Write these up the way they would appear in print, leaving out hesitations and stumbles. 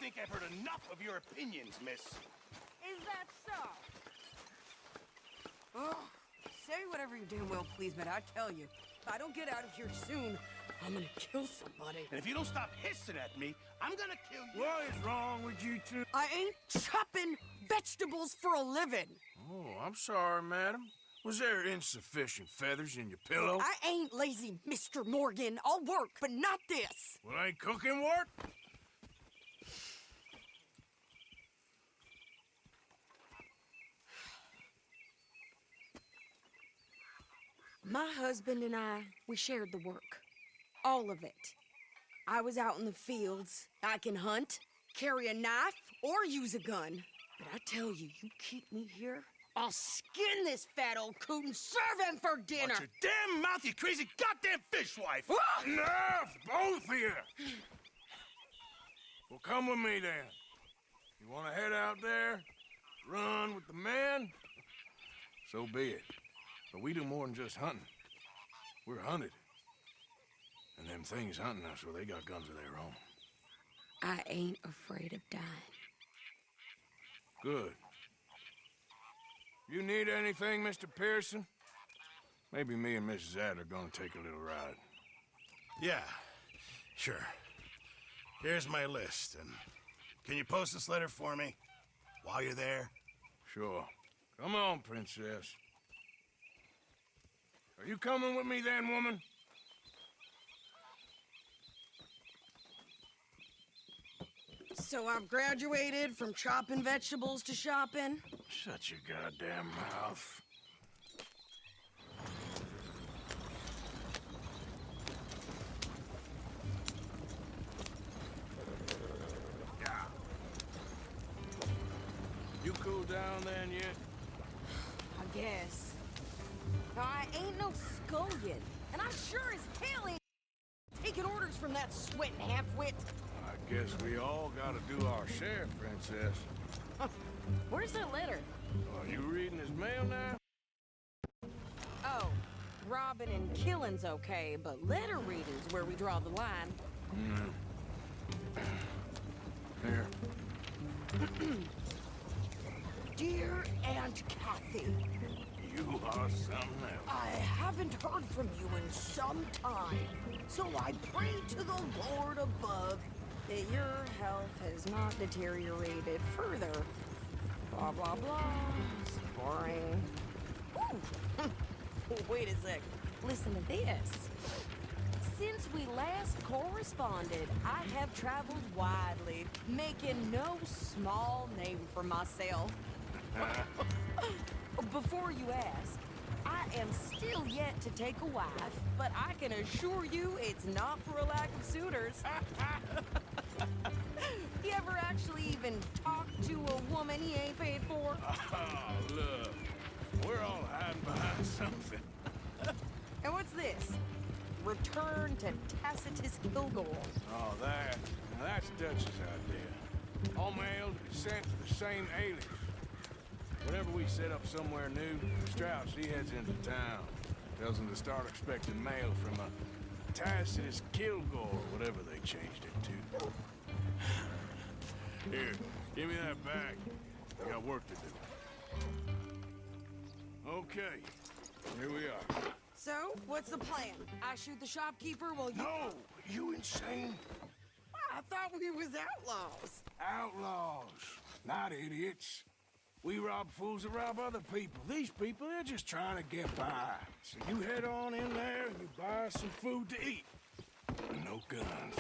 think I've heard enough of your opinions, miss. Is that so? Oh, say whatever you damn well please, but I tell you, if I don't get out of here soon, I'm gonna kill somebody. And if you don't stop hissing at me, I'm gonna kill you. What is wrong with you two? I ain't chopping vegetables for a living. Oh, I'm sorry, madam. Was there insufficient feathers in your pillow? I ain't lazy, Mr. Morgan. I'll work, but not this. Well, ain't cooking work? My husband and I, we shared the work. All of it. I was out in the fields. I can hunt, carry a knife, or use a gun. But I tell you, you keep me here, I'll skin this fat old coot and serve him for dinner. Watch your damn mouth, you crazy goddamn fishwife! Enough, both of you! Well, come with me then. You want to head out there, run with the men? So be it. But we do more than just hunting. We're hunted. And them things hunting us, well, they got guns of their own. I ain't afraid of dying. Good. You need anything, Mr. Pearson? Maybe me and Mrs. Adler are gonna take a little ride. Yeah, sure. Here's my list, and can you post this letter for me while you're there? Sure. Come on, princess. Are you coming with me then, woman? So I've graduated from chopping vegetables to shopping? Shut your goddamn mouth. Yeah. You cool down then yet? I guess. I ain't no scullion, and I sure as hell ain't taking orders from that sweating half-wit. I guess we all gotta do our share, princess. Where's that letter? Are you reading his mail now? Oh, robbing and killing's okay, but letter reading's where we draw the line. Here. Dear Aunt Kathy, You are something else. I haven't heard from you in some time, so I pray to the Lord above that your health has not deteriorated further. Blah, blah, blah. It's boring. Ooh. Wait a sec. Listen to this. Since we last corresponded, I have traveled widely, making no small name for myself. Before you ask, I am still yet to take a wife, but I can assure you it's not for a lack of suitors. You ever actually even talk to a woman he ain't paid for? Oh, look. We're all hiding behind something. And what's this? Return to Tacitus Kilgore. Oh, that's Dutch's idea. All mail to be sent to the same alias. Whenever we set up somewhere new, Strauss, he heads into town. Tells them to start expecting mail from a Tacitus Kilgore, whatever they changed it to. Here, give me that bag. I got work to do. Okay, here we are. So, what's the plan? I shoot the shopkeeper while you... No, you insane? I thought we was outlaws. Outlaws, not idiots. We rob fools that rob other people. These people, they're just trying to get by. So you head on in there and you buy some food to eat. No guns.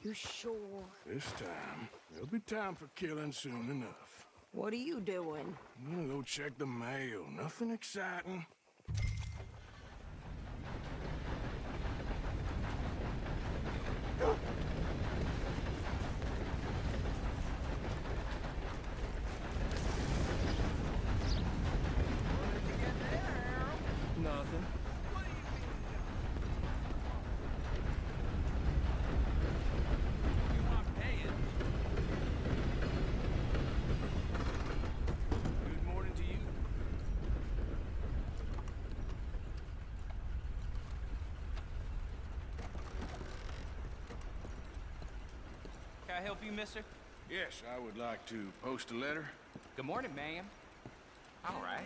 You sure? This time, there'll be time for killing soon enough. What are you doing? I'm gonna go check the mail. Nothing exciting. Nothing. You want paying? Good morning to you. Can I help you, mister? Yes, I would like to post a letter. Good morning, ma'am. All right.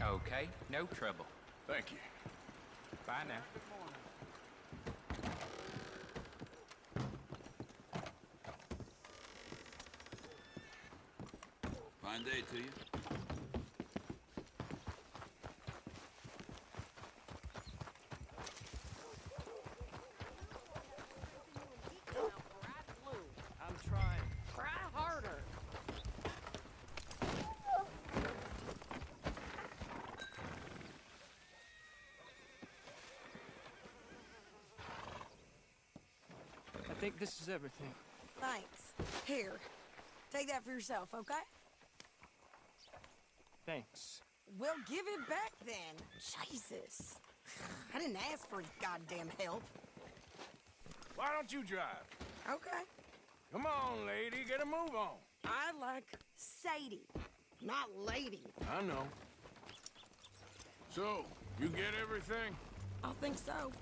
Okay, no trouble. Thank you. Bye now. Fine day to you. I'm trying. Try harder. I think this is everything. Thanks. Here, take that for yourself, okay? Thanks. Well, give it back then. Jesus. I didn't ask for his goddamn help. Why don't you drive? Okay. Come on, lady, get a move on. I like Sadie, not lady. I know. So, you get everything? I think so.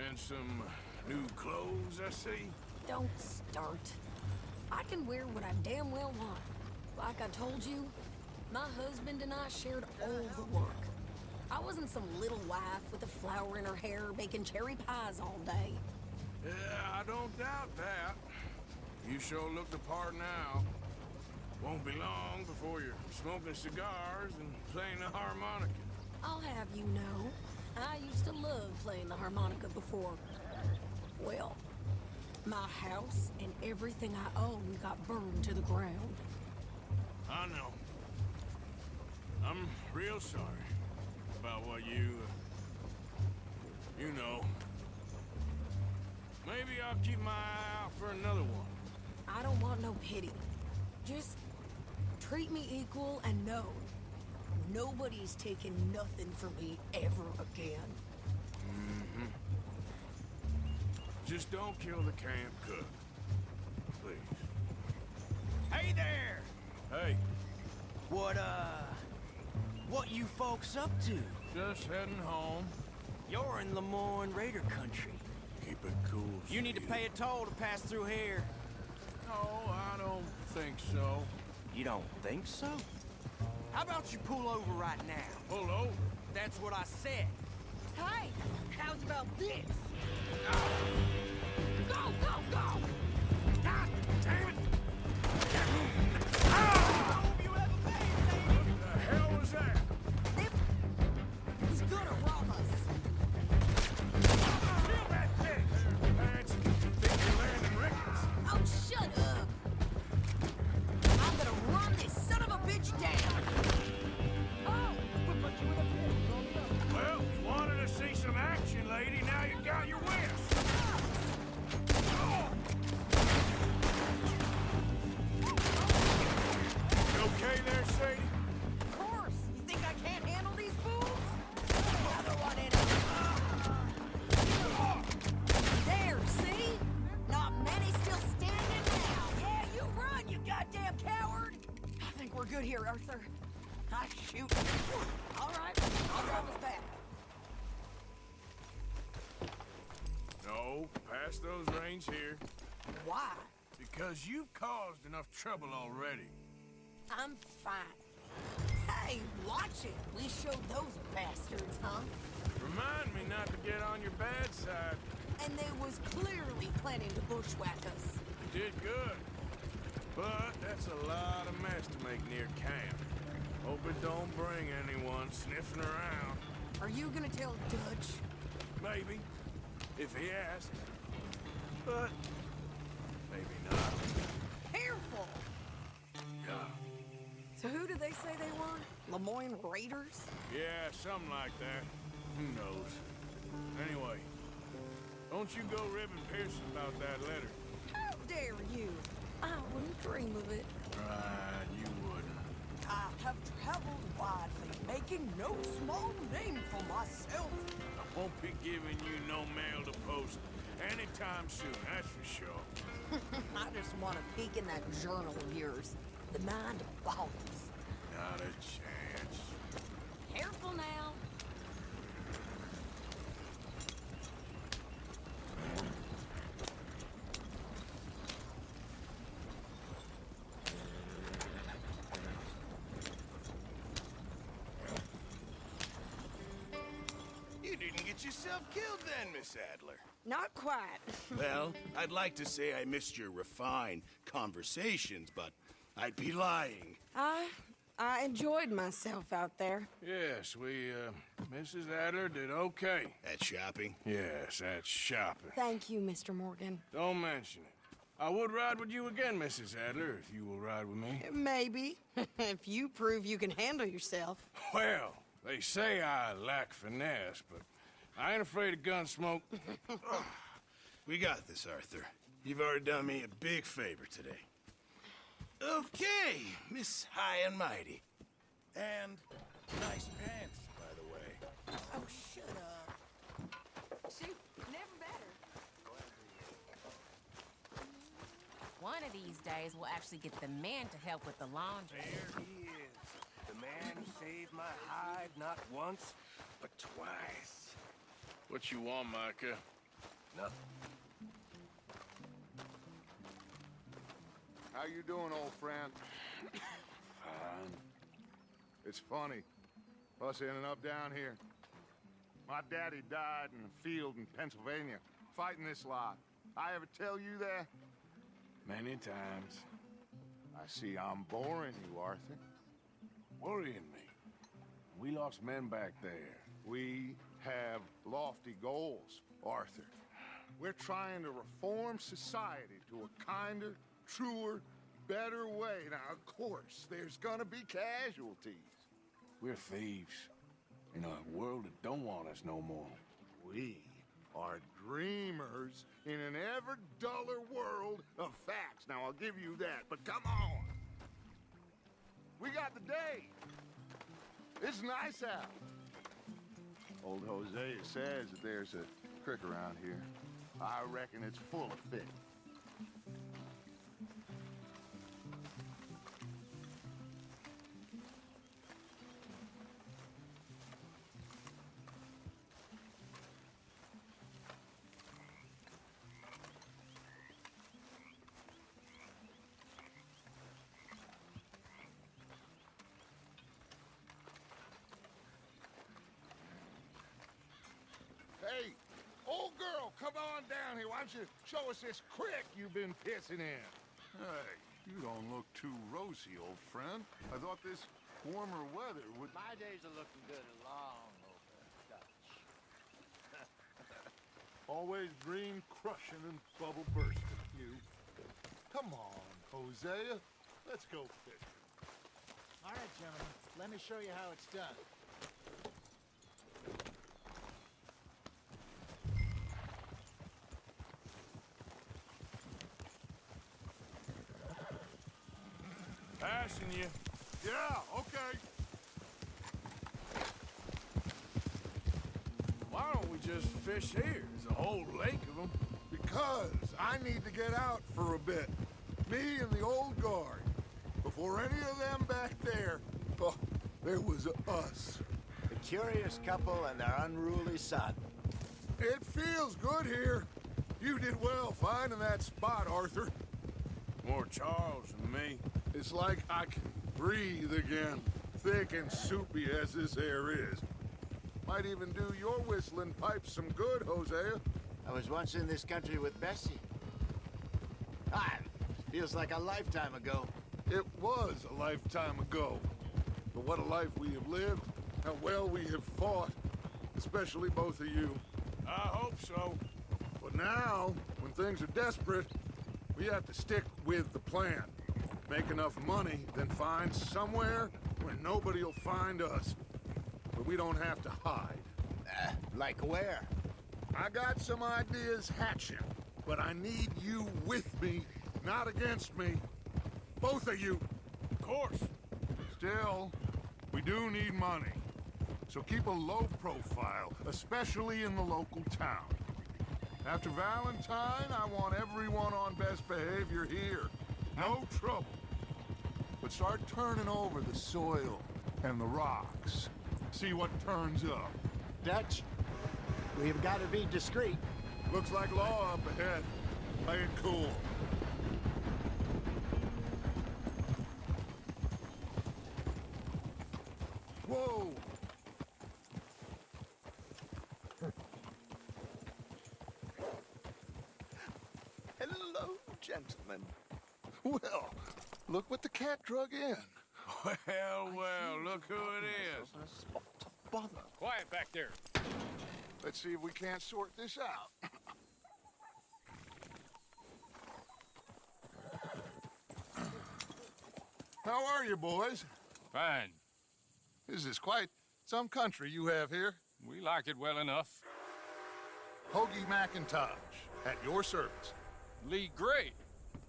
And some new clothes, I see? Don't start. I can wear what I damn well want. Like I told you, my husband and I shared all the work. I wasn't some little wife with a flower in her hair baking cherry pies all day. Yeah, I don't doubt that. You sure look the part now. Won't be long before you're smoking cigars and playing the harmonica. I'll have you know, I used to love playing the harmonica before. Well, my house and everything I owned got burned to the ground. I know. I'm real sorry about what you know. Maybe I'll keep my eye out for another one. I don't want no pity. Just treat me equal and know nobody's taking nothing from me ever again. Mm-hmm. Just don't kill the camp cook. Please. Hey there! Hey, What you folks up to? just heading home. You're in Lemoyne Raider country. Keep it cool. You need to sweetie. pay a toll to pass through here. No, I don't think so. You don't think so? How about you pull over right now? Pull over. That's what I said. Hey, how's about this? Go, go, go! God damn it! The hell was that? He's gonna rob us. Steal that bitch! Parents think you're landing rickets. Oh, shut up! I'm gonna run this son of a bitch down! Oh! We'll put you in a pit. Well, you wanted to see some action, lady. Now you got your wish. You okay there, Sadie? Of course! You think I can't handle these fools? Another one in it. There, see? Not many still standing now. Yeah, you run, you goddamn coward! I think we're good here, Arthur. I shoot. All right, I'll drive us back. No, pass those reins here. Why? Because you've caused enough trouble already. I'm fine. Hey, watch it. We showed those bastards, huh? Remind me not to get on your bad side. And they was clearly planning to bushwhack us. You did good. But that's a lot of mess to make near camp. Hope it don't bring anyone sniffing around. Are you gonna tell Dutch? Maybe, if he asks. But maybe not. Careful! Yeah, So who did they say they were? Lemoyne Raiders? yeah, something like that. Who knows? Anyway, don't you go ribbing Pearson about that letter. How dare you? I wouldn't dream of it. Right, you wouldn't. I have traveled widely, making no small name for myself. I won't be giving you no mail to post anytime soon, that's for sure. I just want to peek in that journal of yours. The mind boggles. Not a chance. Careful now. You didn't get yourself killed then, Miss Adler. Not quite. Well, I'd like to say I missed your refined conversations, but I'd be lying. I enjoyed myself out there. Yes, Mrs. Adler did okay. At shopping? Yes, that's shopping. Thank you, Mr. Morgan. Don't mention it. I would ride with you again, Mrs. Adler, if you will ride with me. Maybe. If you prove you can handle yourself. Well, they say I lack finesse, but I ain't afraid of gun smoke. We got this, Arthur. You've already done me a big favor today. Okay, Miss High and Mighty. And nice pants, by the way. Oh, shut up. Shoot, never better. One of these days, we'll actually get the men to help with the laundry. There he is. The man who saved my hide not once, but twice. What you want, Micah? Nothing. How you doing, old friend? Fine. It's funny, us ending up down here. My daddy died in a field in Pennsylvania, fighting this lot. I ever tell you that? Many times. I see I'm boring you, Arthur. Worrying me. We lost men back there. We have lofty goals, Arthur. We're trying to reform society to a kinder, truer, better way. Now, of course, there's gonna be casualties. We're thieves. In a world that don't want us no more. We are dreamers in an ever duller world of facts. Now, I'll give you that, but come on. We got the day. It's nice out. Old Hosea says that there's a creek around here. I reckon it's full of fish. Hey, old girl, come on down here. Why don't you show us this creek you've been pissing in? Hey, you don't look too rosy, old friend. I thought this warmer weather would... My days are looking good along over Dutch. Always green crushing and bubble bursting, you. Come on, Hosea. Let's go fishing. All right, gentlemen, let me show you how it's done. Passing you. Yeah, okay. Why don't we just fish here? There's a whole lake of them. Because I need to get out for a bit. Me and the old guard. Before any of them back there, oh, there was us. The curious couple and their unruly son. It feels good here. You did well finding that spot, Arthur. More Charles than me. It's like I can breathe again, thick and soupy as this air is. Might even do your whistling pipes some good, Hosea. I was once in this country with Bessie. Ah, feels like a lifetime ago. It was a lifetime ago. But what a life we have lived, how well we have fought, especially both of you. I hope so. But now, when things are desperate, we have to stick with the plan. Make enough money, then find somewhere where nobody will find us. But we don't have to hide. Like where? I got some ideas hatching, but I need you with me, not against me. Both of you. Of course. Still, we do need money. So keep a low profile, especially in the local town. After Valentine, I want everyone on best behavior here. No trouble. But start turning over the soil and the rocks. See what turns up. Dutch, we've got to be discreet. Looks like law up ahead. Play it cool. Whoa! Hello, gentlemen. Well, look what the cat drug in. Well, look who it is. Bother. Quiet back there. Let's see if we can't sort this out. How are you, boys? Fine. This is quite some country you have here. We like it well enough. Hoagie McIntosh, at your service. Lee Gray.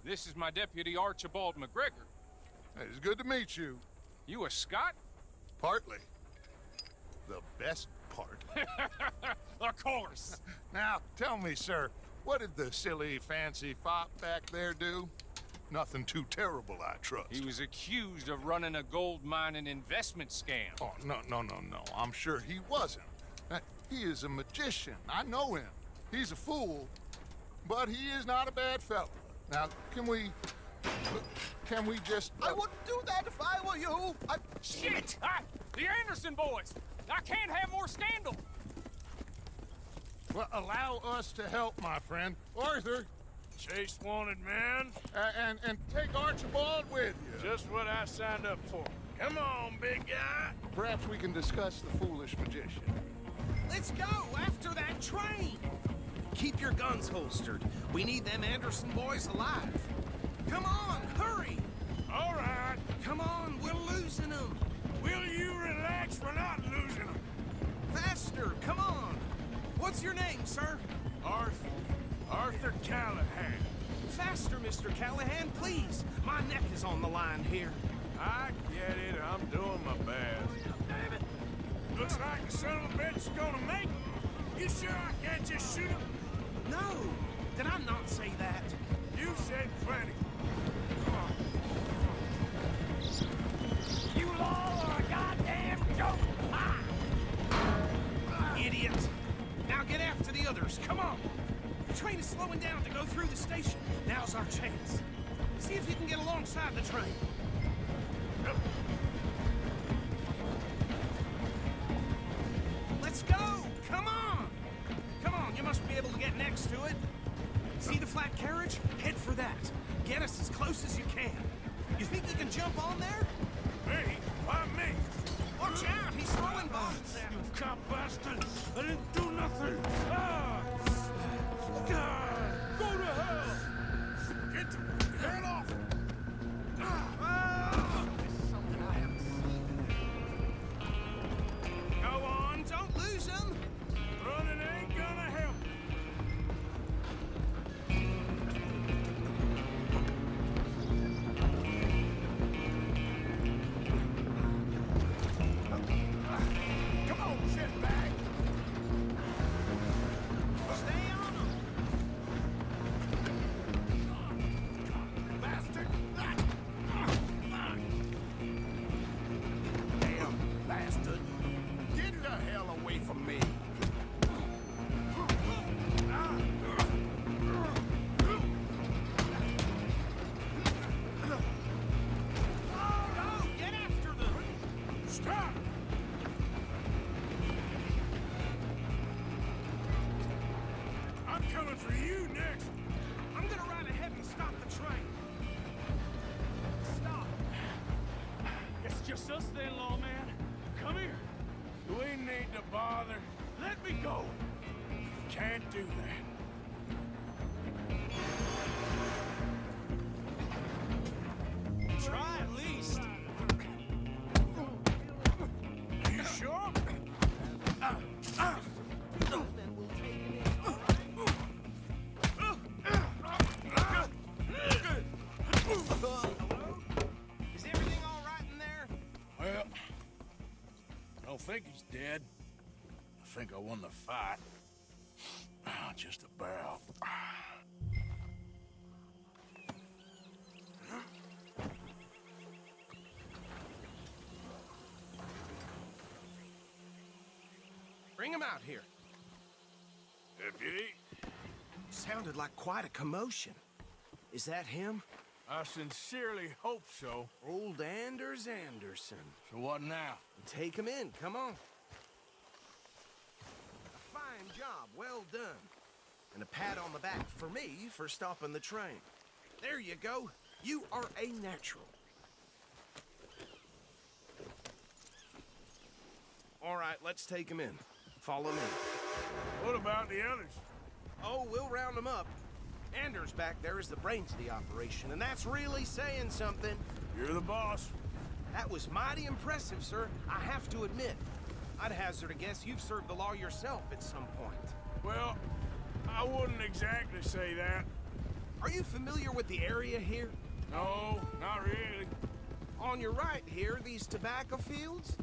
This is my deputy Archibald McGregor. It is good to meet you. You a Scot? Partly. The best part. Of course. Now, tell me, sir, what did the silly, fancy fop back there do? Nothing too terrible, I trust. He was accused of running a gold mining investment scam. Oh, no. I'm sure he wasn't. He is a magician. I know him. He's a fool, but he is not a bad fellow. Now, can we just... I wouldn't do that if I were you. Shit! The Anderson boys! I can't have more scandal! Well, allow us to help, my friend. Arthur, Chase wanted man. and take Archibald with you. Just what I signed up for. Come on, big guy. Perhaps we can discuss the foolish magician. Let's go after that train. Keep your guns holstered. We need them Anderson boys alive. Come on, hurry. All right. Come on, we're losing them. Will you relax? We're not losing them. Faster, come on. What's your name, sir? Arthur Callahan. Faster, Mr. Callahan, please. My neck is on the line here. I get it. I'm doing my best. Looks like the son of a bitch is gonna make it. You sure I can't just shoot him? No, did I not say that? You said plenty. You all are a goddamn joke! Idiot! Now get after the others, come on! The train is slowing down to go through the station. Now's our chance. See if you can get alongside the train. Let's go! Come on! Come on, you must be able to get next to it. See the flat carriage? Head for that. Get us as close as you can. You think you can jump on there? Me? Why me? Watch out, he's throwing bombs. You cop bastard! I didn't do nothing! Go to hell! Get the hell off! This is something I haven't seen. Go on, don't lose him. Running ain't gonna help. Come on, shitbag. Stay on him. Bastard. Damn bastard. Get the hell away from me. Go, get after them. Stop! I'm coming for you next. I'm gonna ride ahead and stop the train. Stop. It's just us then, lawman. Come here. Do we need to bother? Let me go. Can't do that. Try at least. You sure? Is everything all right in there? Well, I don't think he's dead. I think I won the fight. Just about. Bring him out here. Deputy, Sounded like quite a commotion. Is that him? I sincerely hope so. Old Anders Anderson. So what now? Take him in, come on. A fine job, well done. And a pat on the back for me for stopping the train. There you go. You are a natural. All right, let's take him in. Follow me. What about the others? Oh, we'll round them up. Anders back there is the brains of the operation, and that's really saying something. You're the boss. That was mighty impressive, sir. I have to admit. I'd hazard a guess you've served the law yourself at some point. Well, I wouldn't exactly say that. Are you familiar with the area here? No, not really. On your right here, these tobacco fields?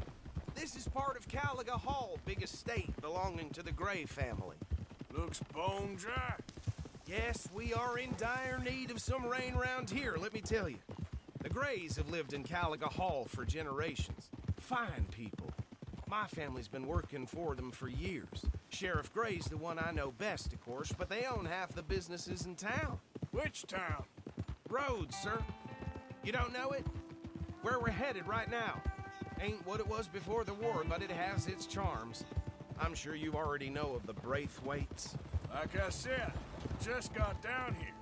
This is part of Caliga Hall, big estate belonging to the Gray family. Looks bone dry. Yes, we are in dire need of some rain round here, let me tell you. The Grays have lived in Caliga Hall for generations. Fine people. My family's been working for them for years. Sheriff Gray's the one I know best, of course, but they own half the businesses in town. Which town? Rhodes, sir. You don't know it? Where we're headed right now. Ain't what it was before the war, but it has its charms. I'm sure you already know of the Braithwaites. Like I said, just got down here.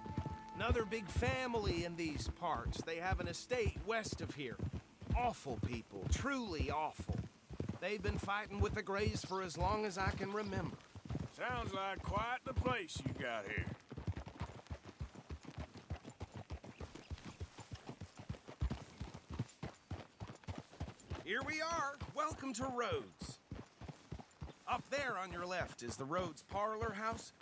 Another big family in these parts. They have an estate west of here. Awful people, truly awful. They've been fighting with the Grays for as long as I can remember. Sounds like quite the place you got here. Here we are. Welcome to Rhodes. Up there on your left is the Rhodes Parlor House.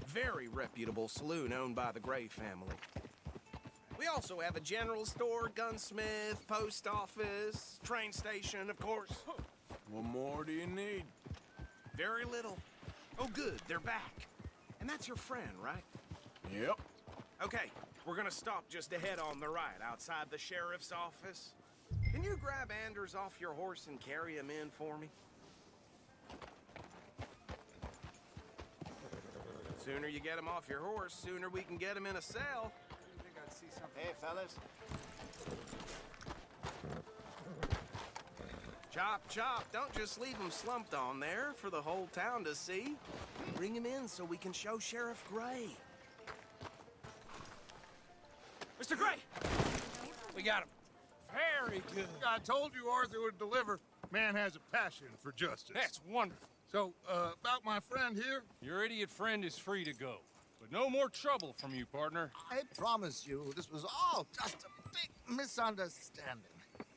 Very reputable saloon owned by the Gray family. We also have a general store, gunsmith, post office, train station, of course. What more do you need? Very little. Oh, good, they're back. And that's your friend, right? Yep. Okay, we're gonna stop just ahead on the right, outside the sheriff's office. Can you grab Anders off your horse and carry him in for me? Sooner you get him off your horse, sooner we can get him in a cell. Hey, fellas. Chop, chop. Don't just leave him slumped on there for the whole town to see. Bring him in so we can show Sheriff Gray. Mr. Gray! We got him. Very good. I told you Arthur would deliver. Man has a passion for justice. That's wonderful. So, about my friend here? Your idiot friend is free to go. But no more trouble from you, partner. I promise you, this was all just a big misunderstanding.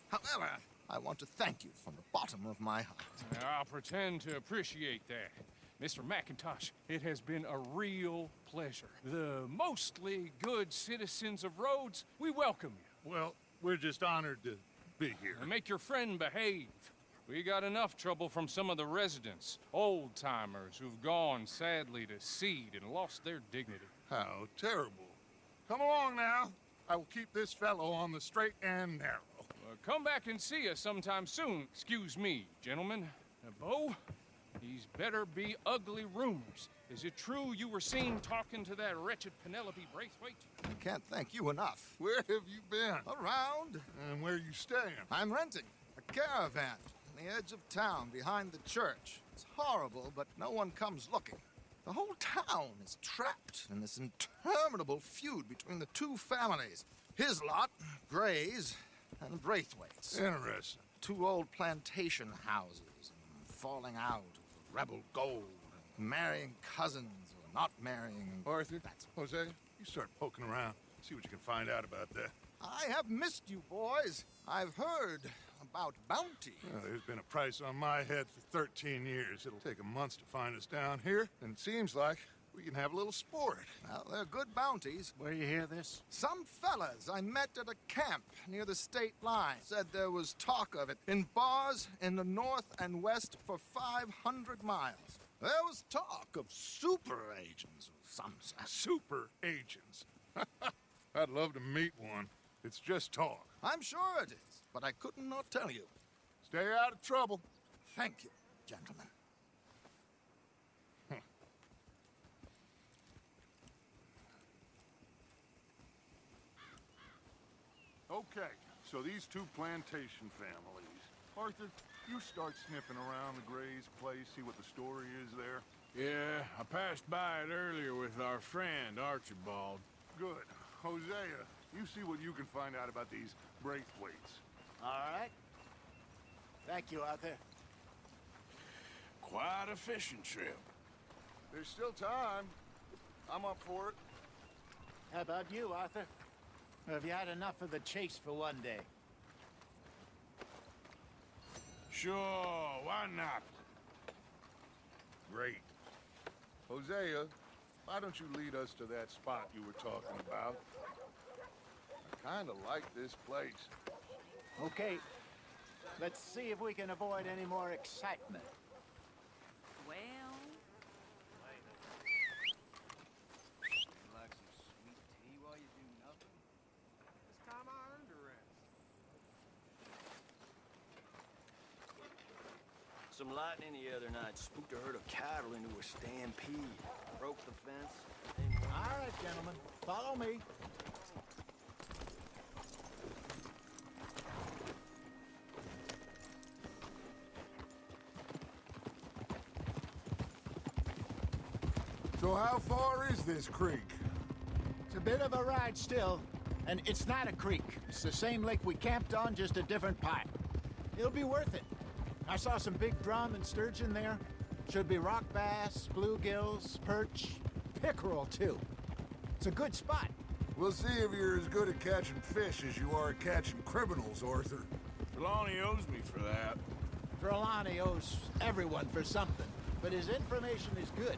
However, I want to thank you from the bottom of my heart. I'll pretend to appreciate that. Mr. McIntosh, it has been a real pleasure. The mostly good citizens of Rhodes, we welcome you. Well, we're just honored to be here. And make your friend behave. We got enough trouble from some of the residents, old-timers who've gone, sadly, to seed and lost their dignity. How terrible. Come along now. I will keep this fellow on the straight and narrow. Come back and see us sometime soon. Excuse me, gentlemen. Bo, these better be ugly rumors. Is it true you were seen talking to that wretched Penelope Braithwaite? I can't thank you enough. Where have you been? Around. And where you staying? I'm renting a caravan on the edge of town behind the church. It's horrible, but no one comes looking. The whole town is trapped in this interminable feud between the two families. His lot, Gray's, and Braithwaite's. Interesting. Two old plantation houses, and falling out over rebel gold, and marrying cousins or not marrying. Arthur, Jose, you start poking around. See what you can find out about that. I have missed you, boys. I've heard about bounty. Well, there's been a price on my head for 13 years. It'll take a month to find us down here, and it seems like we can have a little sport. Well, they're good bounties. Where you hear this? Some fellas I met at a camp near the state line said there was talk of it in bars in the north and west for 500 miles. There was talk of super agents of some sort. Super agents. I'd love to meet one. It's just talk. I'm sure it is, but I couldn't not tell you. Stay out of trouble. Thank you, gentlemen. Okay, so these two plantation families. Arthur, you start sniffing around the Gray's place, see what the story is there. Yeah, I passed by it earlier with our friend, Archibald. Good. Hosea, you see what you can find out about these Braithwaites. All right. Thank you, Arthur. Quite a fishing trip. There's still time. I'm up for it. How about you, Arthur? Or have you had enough of the chase for one day? Sure, why not? Great. Hosea, why don't you lead us to that spot you were talking about? I kind of like this place. Okay. Let's see if we can avoid any more excitement. Well, Like some sweet tea while you do nothing? This time I earned a rest. Some lightning the other night spooked a herd of cattle into a stampede. Broke the fence. All right, gentlemen. Follow me. So how far is this creek? It's a bit of a ride still, and it's not a creek. It's the same lake we camped on, just a different pipe. It'll be worth it. I saw some big drum and sturgeon there. Should be rock bass, bluegills, perch, pickerel too. It's a good spot. We'll see if you're as good at catching fish as you are at catching criminals, Arthur. Trelawney owes me for that. Trelawney owes everyone for something, but his information is good.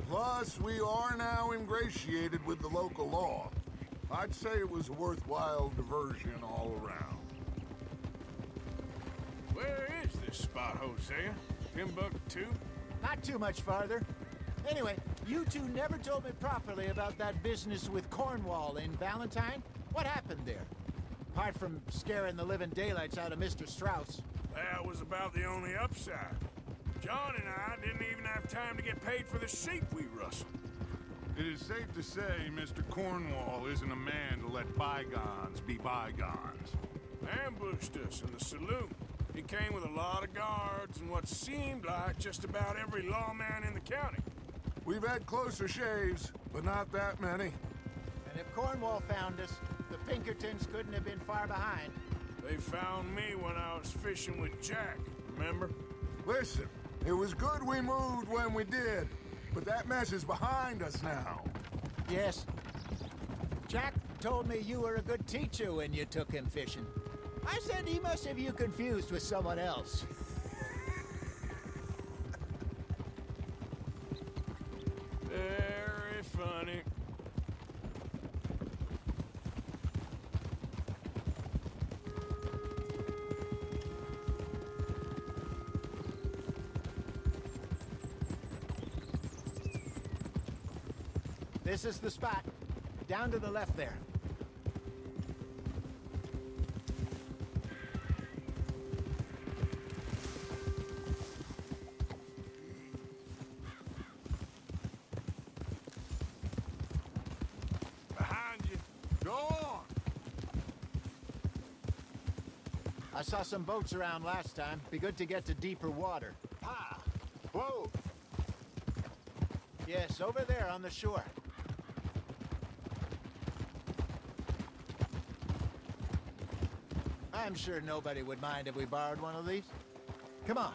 Plus, we are now ingratiated with the local law. I'd say it was a worthwhile diversion all around. Where is this spot, Hosea? Timbuktu? Not too much farther. Anyway, you two never told me properly about that business with Cornwall in Valentine. What happened there? Apart from scaring the living daylights out of Mr. Strauss. That was about the only upside. John and I didn't even have time to get paid for the sheep we rustled. It is safe to say Mr. Cornwall isn't a man to let bygones be bygones. Ambushed us in the saloon. He came with a lot of guards and what seemed like just about every lawman in the county. We've had closer shaves, but not that many. And if Cornwall found us, the Pinkertons couldn't have been far behind. They found me when I was fishing with Jack, remember? Listen, it was good we moved when we did, but that mess is behind us now. Yes. Jack told me you were a good teacher when you took him fishing. I said he must have you confused with someone else. Very funny. This is the spot. Down to the left there. Behind you. Go on! I saw some boats around last time. Be good to get to deeper water. Ah! Whoa! Yes, over there on the shore. I'm sure nobody would mind if we borrowed one of these. Come on.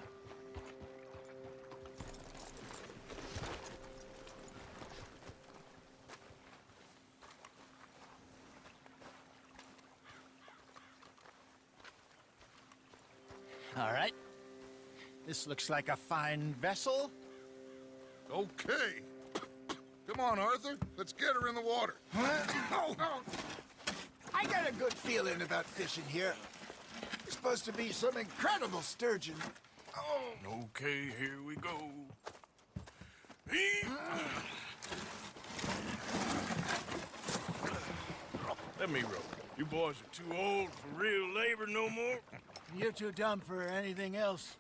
All right. This looks like a fine vessel. Okay. Come on, Arthur. Let's get her in the water. Oh. I got a good feeling about fishing here. It's supposed to be some incredible sturgeon. Oh. Okay, here we go. Let me row. You boys are too old for real labor no more. You're too dumb for anything else.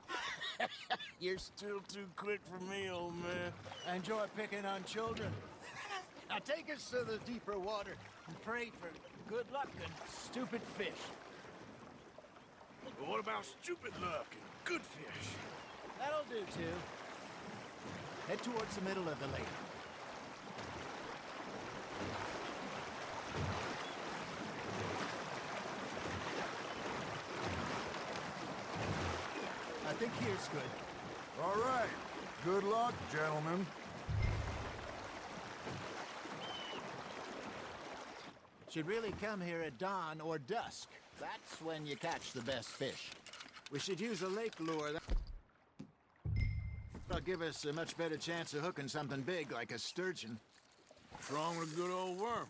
You're still too quick for me, old man. I enjoy picking on children. Now take us to the deeper water and pray for good luck and stupid fish. But what about stupid luck and good fish? That'll do, too. Head towards the middle of the lake. I think here's good. All right. Good luck, gentlemen. Should really come here at dawn or dusk. That's when you catch the best fish. We should use a lake lure. That'll give us a much better chance of hooking something big like a sturgeon. What's wrong with a good old worm?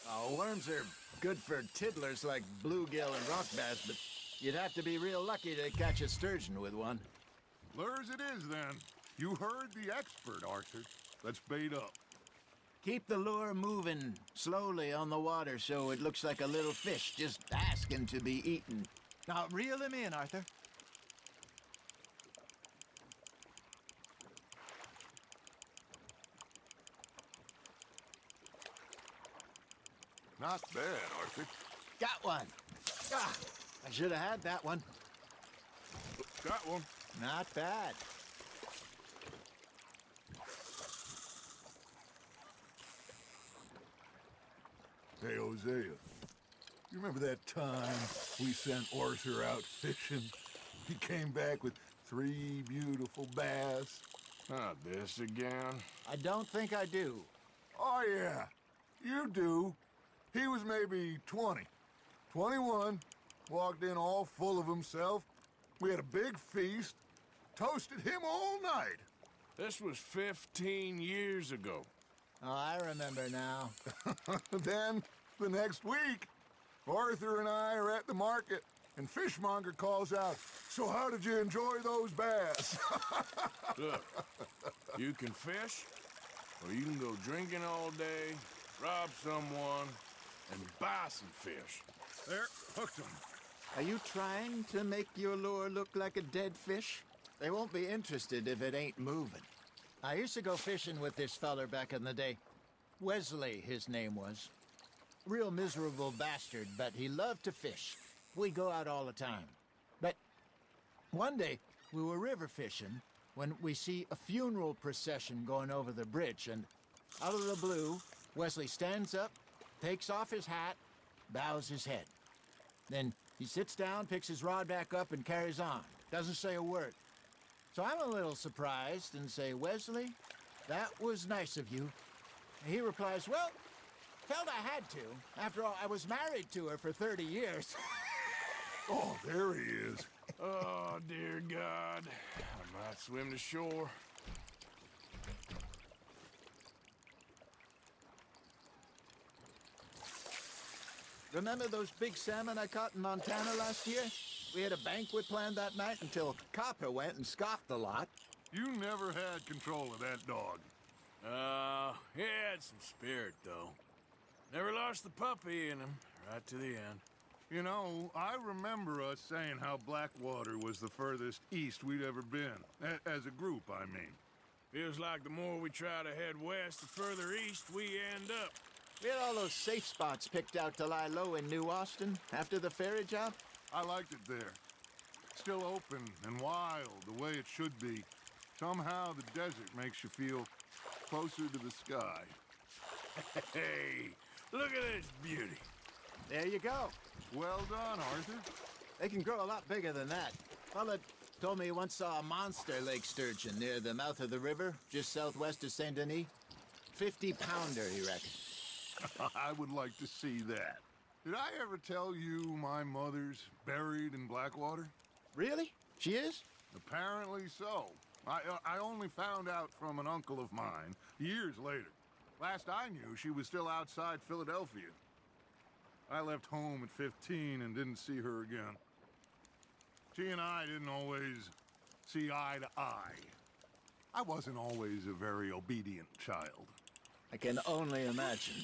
Oh, worms are good for tiddlers like bluegill and rock bass, but you'd have to be real lucky to catch a sturgeon with one. Lures it is, then. You heard the expert, Arthur. Let's bait up. Keep the lure moving slowly on the water so it looks like a little fish just asking to be eaten. Now, reel him in, Arthur. Not bad, Arthur. Got one. Ah, I should have had that one. Got one. Not bad. Hey, Hosea. You remember that time we sent Arthur out fishing? He came back with 3 beautiful bass. Not this again. I don't think I do. Oh, yeah. You do. He was maybe 20. 21. Walked in all full of himself. We had a big feast. Toasted him all night. This was 15 years ago. Oh, I remember now. Then, the next week, Arthur and I are at the market, and Fishmonger calls out, "So how did you enjoy those bass?" Look, you can fish, or you can go drinking all day, rob someone, and buy some fish. There, hooked him. Are you trying to make your lure look like a dead fish? They won't be interested if it ain't moving. I used to go fishing with this feller back in the day. Wesley, his name was. Real miserable bastard, but he loved to fish. We go out all the time. But one day, we were river fishing when we see a funeral procession going over the bridge, and out of the blue, Wesley stands up, takes off his hat, bows his head. Then he sits down, picks his rod back up, and carries on. Doesn't say a word. So I'm a little surprised and say, "Wesley, that was nice of you." And he replies, "Well, felt I had to. After all, I was married to her for 30 years. Oh, there he is. Oh, dear God. I might swim to shore. Remember those big salmon I caught in Montana last year? We had a banquet planned that night until Copper went and scoffed a lot. You never had control of that dog. He had some spirit, though. Never lost the puppy in him, right to the end. You know, I remember us saying how Blackwater was the furthest east we'd ever been. As a group, I mean. Feels like the more we try to head west, the further east we end up. We had all those safe spots picked out to lie low in New Austin after the ferry job. I liked it there. Still open and wild, the way it should be. Somehow the desert makes you feel closer to the sky. Hey, look at this beauty. There you go. Well done, Arthur. They can grow a lot bigger than that. Fella told me he once saw a monster lake sturgeon near the mouth of the river, just southwest of Saint Denis. 50-pounder, he reckoned. I would like to see that. Did I ever tell you my mother's buried in Blackwater? Really? She is? Apparently so. I only found out from an uncle of mine years later. Last I knew, she was still outside Philadelphia. I left home at 15 and didn't see her again. She and I didn't always see eye to eye. I wasn't always a very obedient child. I can only imagine.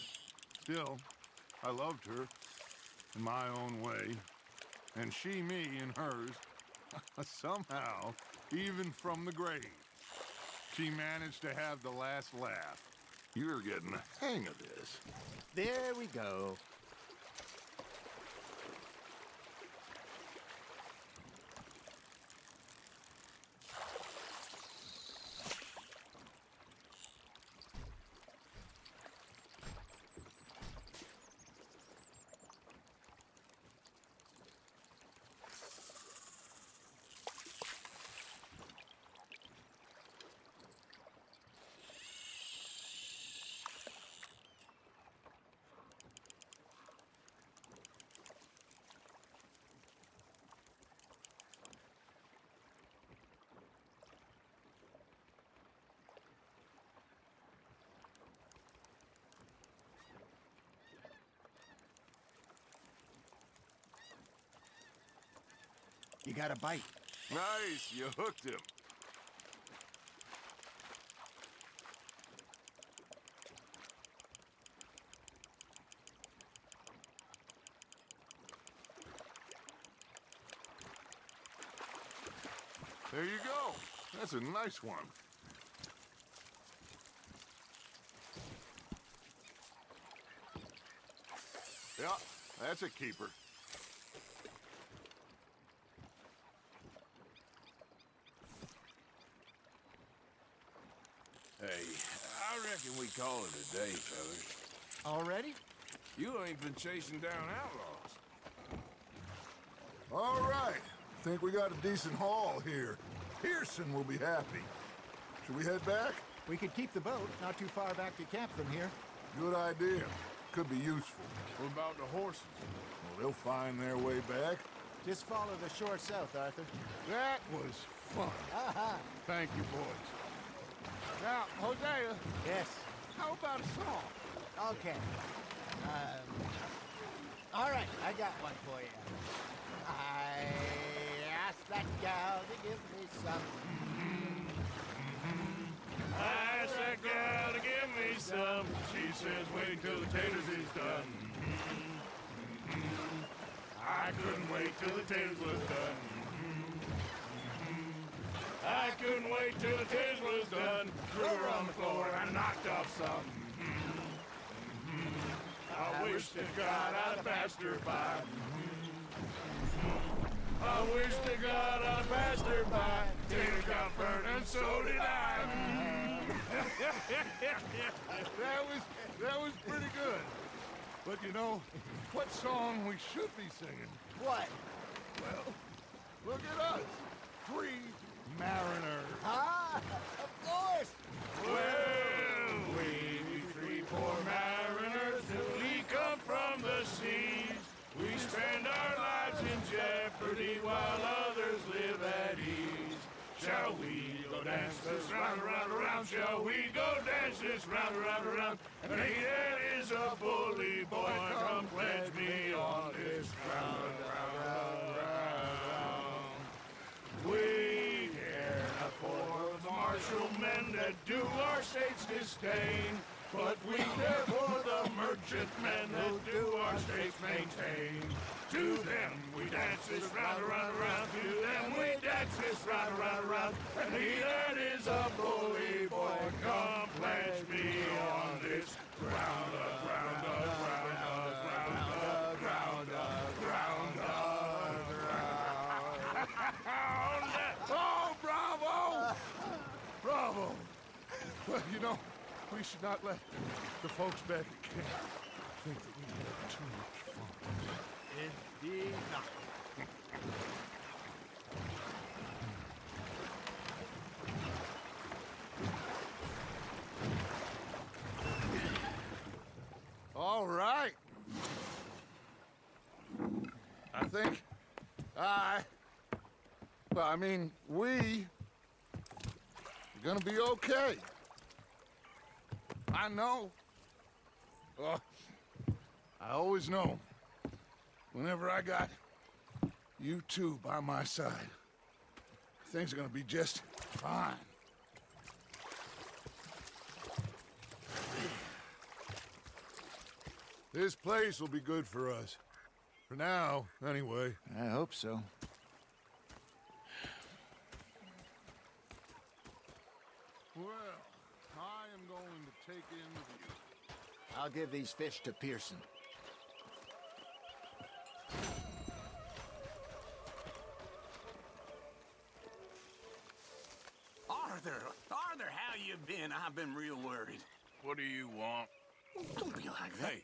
Still, I loved her in my own way, and she me in hers. Somehow, even from the grave, she managed to have the last laugh. You're getting the hang of this. There we go. You got a bite. Nice, you hooked him. There you go. That's a nice one. Yeah, that's a keeper. Hey, I reckon we call it a day, fellas. Already? You ain't been chasing down outlaws. All right. Think we got a decent haul here. Pearson will be happy. Should we head back? We could keep the boat not too far back to camp from here. Good idea. Could be useful. What about the horses? Well, they'll find their way back. Just follow the shore south, Arthur. That was fun. Aha! Thank you, boys. Now, Hosea, Yes. how about a song? Okay. All right, I got one for you. I asked that gal to give me some. I asked that gal to give me some. She says wait till the taters is done. I couldn't wait till the taters was done. I couldn't wait till the taters was done. Threw her on the floor and I knocked off some. I wish to God I'd passed her by. I wish to God I passed her by. Tater got burned and so did I. That was pretty good. But you know, what song we should be singing? What? Well, look at us. Free mariners. Ah, of course. Well, we be three poor mariners newly come from the seas. We spend our lives in jeopardy while others live at ease. Shall we go dance this round, around, around? Shall we go dance this round, around, around? And he that is a bully boy, come pledge me on this ground, round, round. We care not for the martial men that do our state's disdain, but we care for the merchant men who do our states maintain. To them we dance this round, around, around. To them we dance this round, around, around. And he that is a bully boy, come pledge me on this ground, ground, ground, ground, ground, ground, ground. Oh, bravo! Bravo! Well, you know, we should not let the folks back at camp think that we had too much fun. Indeed not. All right. I think we are gonna be okay. I know. I always know. Whenever I got you two by my side, things are gonna be just fine. This place will be good for us. For now, anyway. I hope so. Well, I am going to take in the view. I'll give these fish to Pearson. Arthur, how you been? I've been real worried. What do you want? Don't be like that. Hey,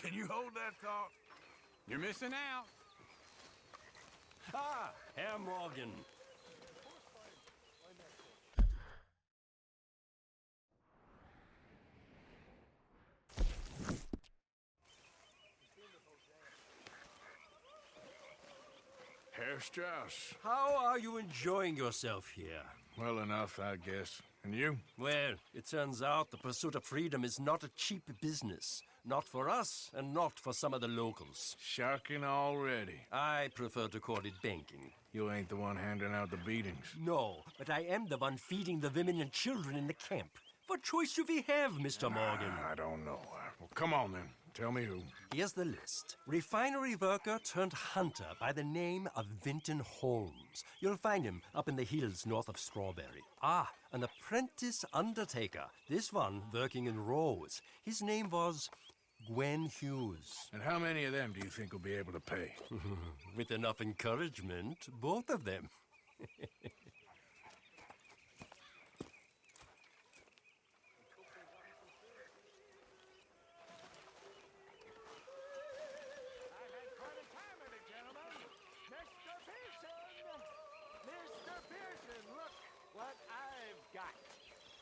can you hold that thought? You're missing out. Ah, Herr Morgan. Herr Strauss. How are you enjoying yourself here? Well enough, I guess. And you? Well, it turns out the pursuit of freedom is not a cheap business. Not for us, and not for some of the locals. Sharking already. I prefer to call it banking. You ain't the one handing out the beatings. No, but I am the one feeding the women and children in the camp. What choice do we have, Mr. Morgan? I don't know. Well, come on then. Tell me who. Here's the list. Refinery worker turned hunter by the name of Vinton Holmes. You'll find him up in the hills north of Strawberry. Ah, an apprentice undertaker. This one working in Rose. His name was Gwen Hughes. And how many of them do you think will be able to pay? With enough encouragement, both of them.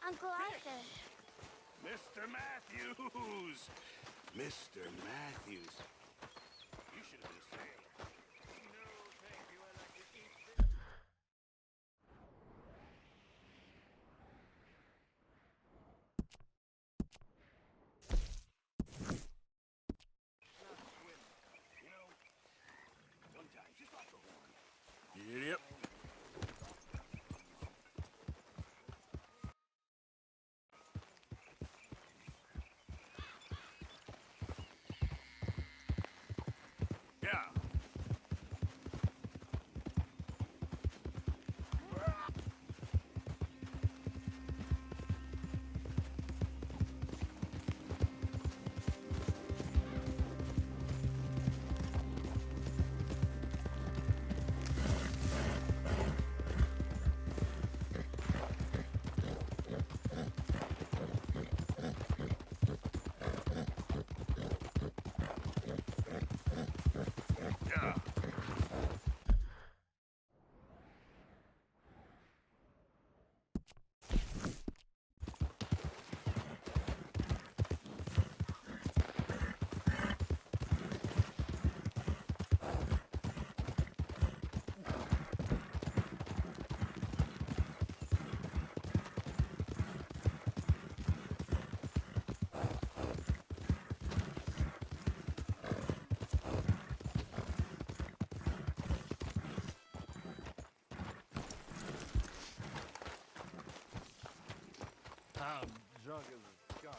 Uncle Arthur. Mr. Matthews! Mr. Matthews. You should have been a sailor. No, thank you. I like to eat fish. Not swim. You know, sometimes just like a horn. Yep. I'm drunk as a skunk.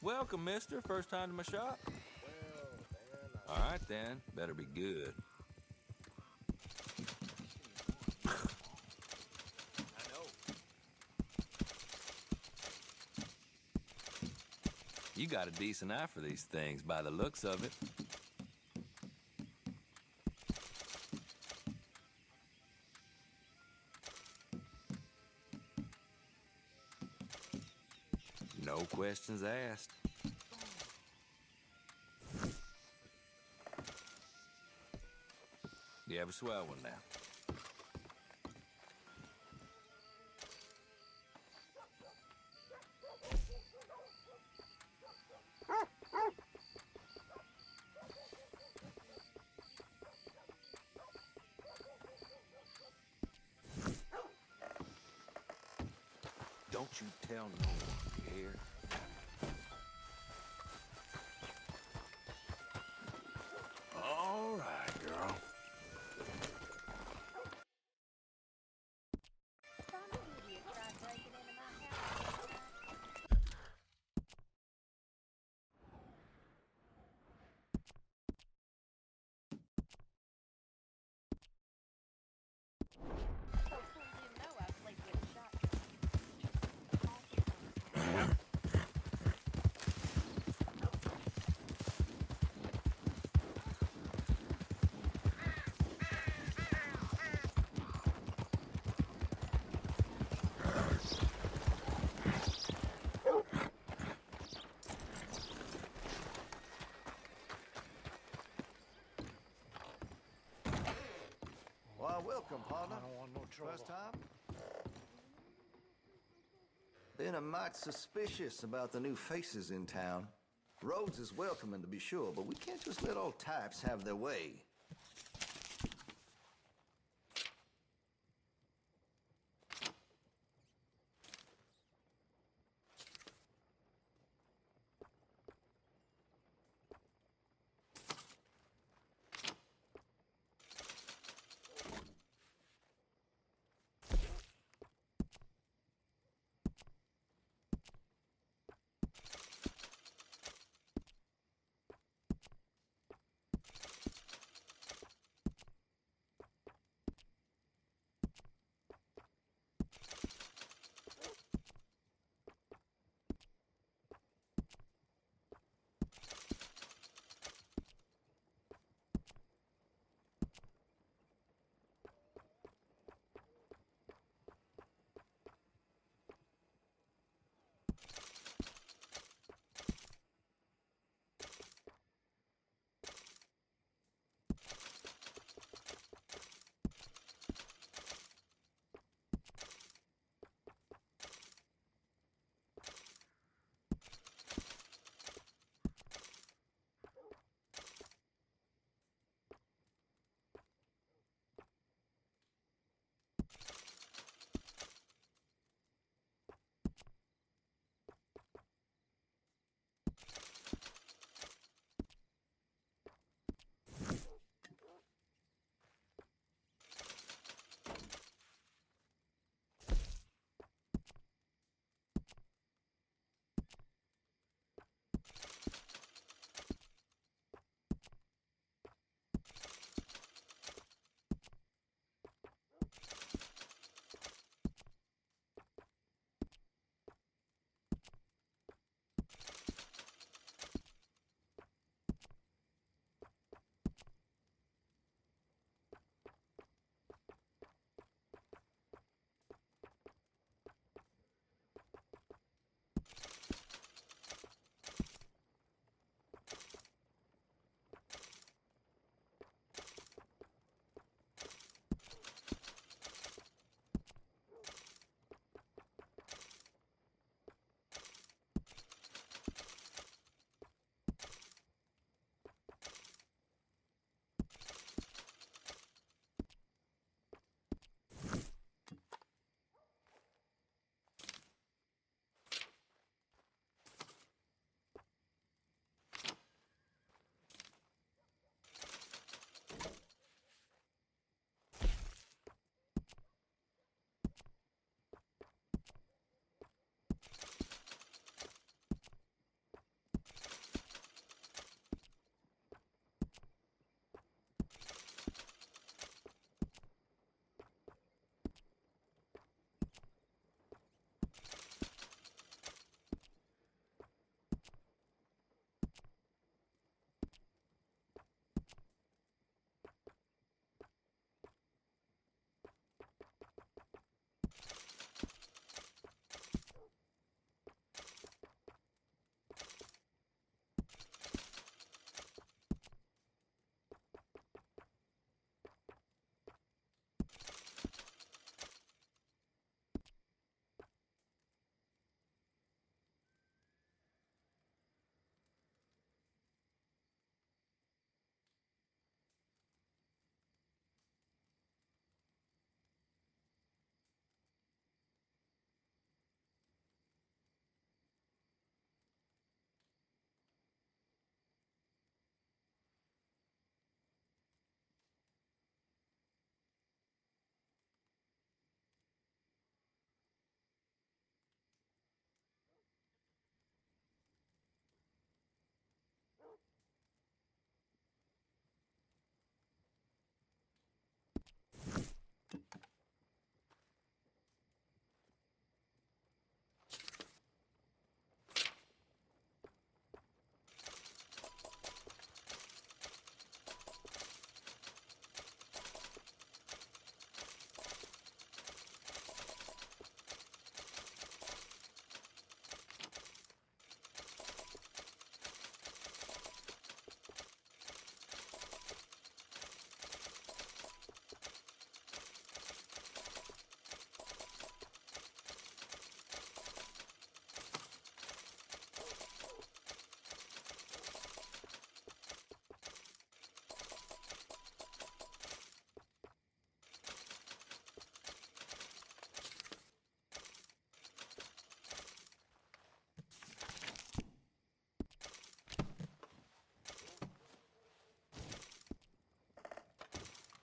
Welcome, mister. First time to my shop? All right, then. Better be good. I know. You got a decent eye for these things by the looks of it. No questions asked. You have a swell one now. Don't you tell no one, you hear? All right, girl. Well, welcome, partner. I don't want no trouble. First time? Been a mite suspicious about the new faces in town. Rhodes is welcoming, to be sure, but we can't just let old types have their way.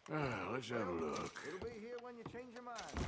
Let's have a look. It'll be here when you change your mind.